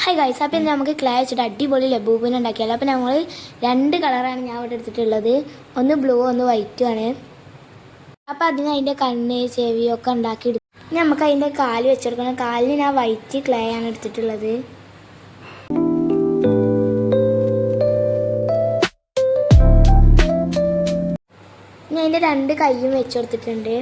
Hi guys, അപ്പോൾ ഇന്ന് നമുക്ക് ക്ലേ വെച്ചിട്ട് അടിപൊളി ലബൂബിനെ ഉണ്ടാക്കിയാലോ. അപ്പോൾ നമ്മൾ രണ്ട് കളറാണ് ഞാൻ ഇവിടെ എടുത്തിട്ടുള്ളത്, ഒന്ന് ബ്ലൂ ഒന്ന് വൈറ്റും ആണ്. അപ്പോൾ അതിന് അതിൻ്റെ കണ്ണ് ചെവിയൊക്കെ ഉണ്ടാക്കിയെടുക്കും. ഇനി നമുക്ക് അതിൻ്റെ കാല് വെച്ചെടുക്കണം. കാലിന് ഞാൻ വൈറ്റ് ക്ലേ ആണ് എടുത്തിട്ടുള്ളത്. ഇനി അതിൻ്റെ രണ്ട് കൈയും വെച്ചെടുത്തിട്ടുണ്ട്.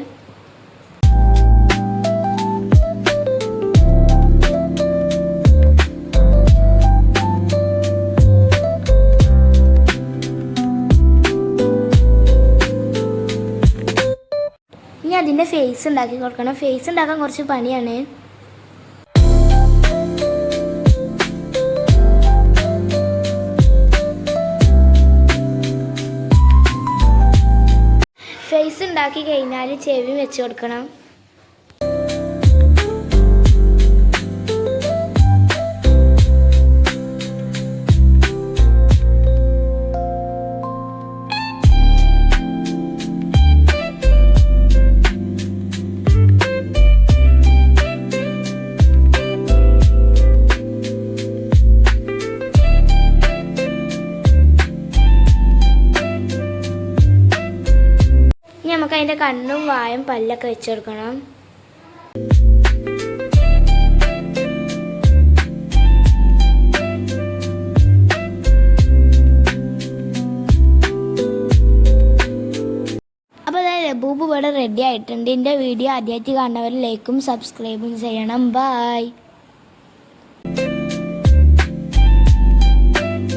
ഇനി അതിൻ്റെ ഫേസ് ഉണ്ടാക്കി കൊടുക്കണം. ഫേസ് ഉണ്ടാക്കാൻ കുറച്ച് പണിയാണ്. ഫേസ് ഉണ്ടാക്കി കഴിഞ്ഞാൽ ചെവി വെച്ച് കൊടുക്കണം. നമുക്ക് അതിൻ്റെ കണ്ണും വായും പല്ലൊക്കെ വെച്ച് കൊടുക്കണം. അപ്പോൾ ലബൂബ് ഇവിടെ റെഡി ആയിട്ടുണ്ട്. എൻ്റെ വീഡിയോ ആദ്യമായിട്ട് കാണുന്നവർ ലൈക്കും സബ്സ്ക്രൈബും ചെയ്യണം. ബൈ.